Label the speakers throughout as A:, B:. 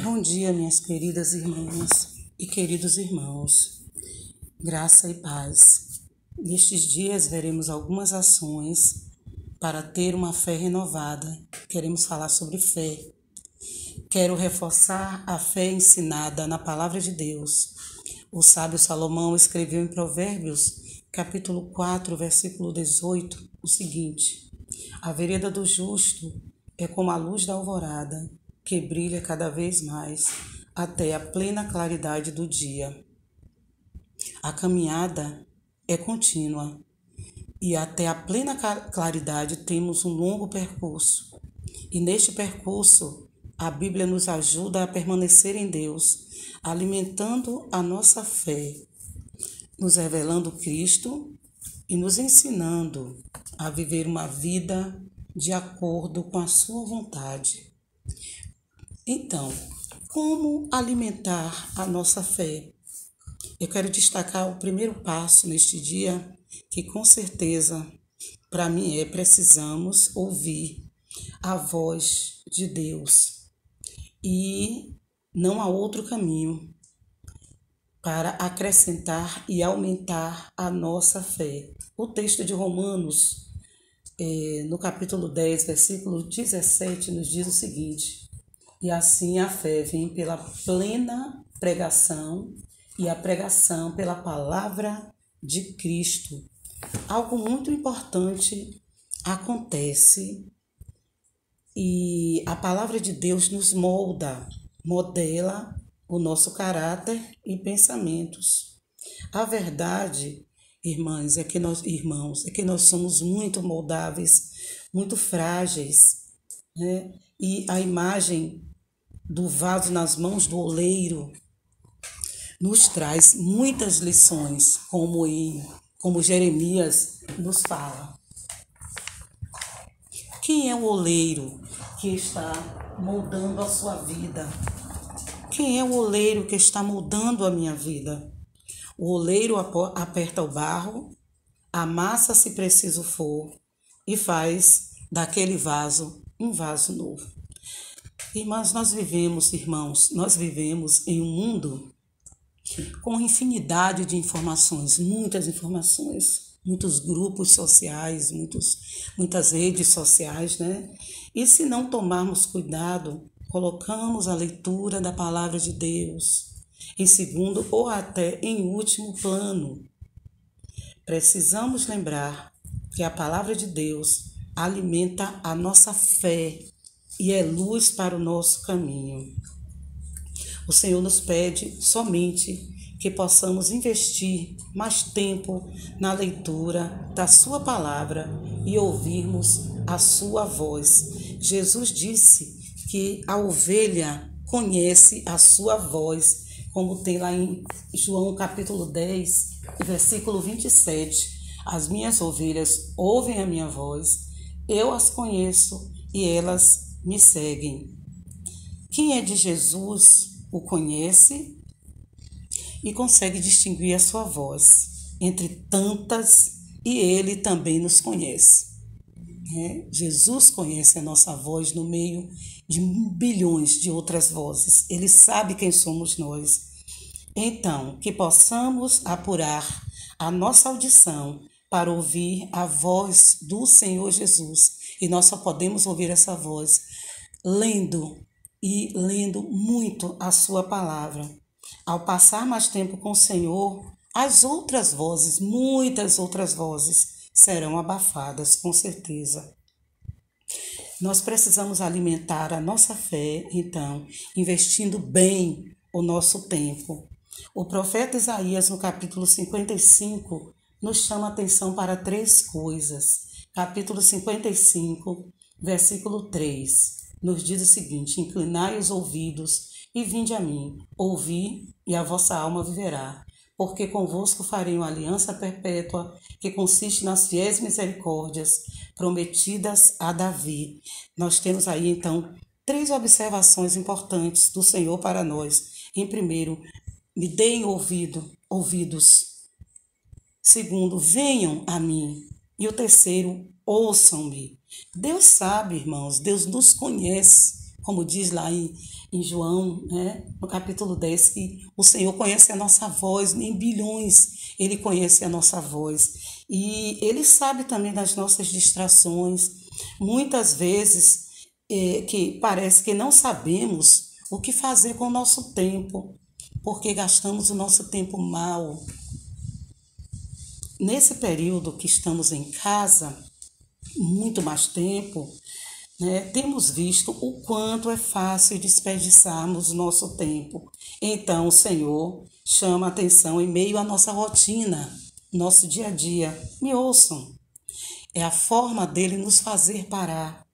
A: Bom dia, minhas queridas irmãs e queridos irmãos. Graça e paz. Nestes dias veremos algumas ações para ter uma fé renovada. Queremos falar sobre fé. Quero reforçar a fé ensinada na palavra de Deus. O sábio Salomão escreveu em Provérbios, capítulo 4, versículo 18, o seguinte: A vereda do justo é como a luz da alvorada, que brilha cada vez mais até a plena claridade do dia. A caminhada é contínua e até a plena claridade temos um longo percurso. E neste percurso, a Bíblia nos ajuda a permanecer em Deus, alimentando a nossa fé, nos revelando Cristo e nos ensinando a viver uma vida de acordo com a sua vontade. Então, como alimentar a nossa fé? Eu quero destacar o primeiro passo neste dia, que com certeza, para mim, precisamos ouvir a voz de Deus. E não há outro caminho para acrescentar e aumentar a nossa fé. O texto de Romanos, no capítulo 10, versículo 17, nos diz o seguinte: E assim a fé vem pela plena pregação e a pregação pela palavra de Cristo. Algo muito importante acontece e a palavra de Deus nos modela o nosso caráter e pensamentos. A verdade, irmãos, é que nós somos muito moldáveis, muito frágeis, né? E a imagem do vaso nas mãos do oleiro nos traz muitas lições, como Jeremias nos fala. Quem é o oleiro que está moldando a sua vida? Quem é o oleiro que está moldando a minha vida? O oleiro aperta o barro, amassa se preciso for e faz daquele vaso um vaso novo. Irmãos, nós vivemos em um mundo com infinidade de informações, muitas informações, muitos grupos sociais, muitas redes sociais, né? E se não tomarmos cuidado, colocamos a leitura da palavra de Deus em segundo ou até em último plano. Precisamos lembrar que a palavra de Deus alimenta a nossa fé e é luz para o nosso caminho. O Senhor nos pede somente que possamos investir mais tempo na leitura da sua palavra e ouvirmos a sua voz. Jesus disse que a ovelha conhece a sua voz, como tem lá em João capítulo 10, versículo 27. As minhas ovelhas ouvem a minha voz, eu as conheço e elas me seguem. Quem é de Jesus o conhece e consegue distinguir a sua voz entre tantas, e ele também nos conhece. Jesus conhece a nossa voz no meio de bilhões de outras vozes. Ele sabe quem somos nós. Então, que possamos apurar a nossa audição para ouvir a voz do Senhor Jesus. E nós só podemos ouvir essa voz lendo muito a sua palavra. Ao passar mais tempo com o Senhor, as outras vozes, muitas outras vozes, serão abafadas, com certeza. Nós precisamos alimentar a nossa fé, então, investindo bem o nosso tempo. O profeta Isaías, no capítulo 55, nos chama a atenção para 3 coisas. Capítulo 55, versículo 3, nos diz o seguinte: Inclinai os ouvidos e vinde a mim, ouvi, e a vossa alma viverá. Porque convosco farei uma aliança perpétua, que consiste nas fiéis misericórdias prometidas a Davi. Nós temos aí, então, 3 observações importantes do Senhor para nós. Em primeiro, me deem ouvidos. Segundo, venham a mim. E o terceiro, ouçam-me. Deus sabe, irmãos, Deus nos conhece como diz lá em João, né, no capítulo 10, que o Senhor conhece a nossa voz, em bilhões Ele conhece a nossa voz. E Ele sabe também das nossas distrações. Muitas vezes que parece que não sabemos o que fazer com o nosso tempo, porque gastamos o nosso tempo mal. Nesse período que estamos em casa, muito mais tempo, né, temos visto o quanto é fácil desperdiçarmos o nosso tempo. Então, o Senhor chama a atenção em meio à nossa rotina, nosso dia a dia. Me ouçam, é a forma dele nos fazer parar.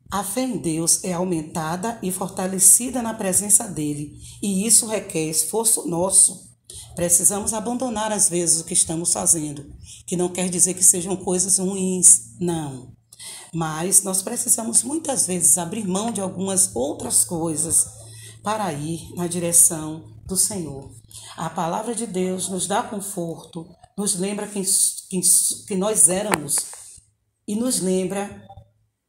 A: A fé em Deus é aumentada e fortalecida na presença dele, e isso requer esforço nosso. Precisamos abandonar às vezes o que estamos fazendo, que não quer dizer que sejam coisas ruins, não. Mas nós precisamos muitas vezes abrir mão de algumas outras coisas para ir na direção do Senhor. A palavra de Deus nos dá conforto, nos lembra quem nós éramos e nos lembra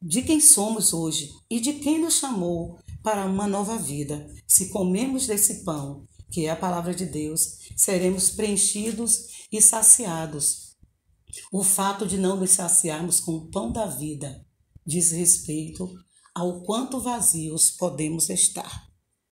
A: de quem somos hoje e de quem nos chamou para uma nova vida. Se comemos desse pão, que é a palavra de Deus, seremos preenchidos e saciados. O fato de não nos saciarmos com o pão da vida diz respeito ao quanto vazios podemos estar.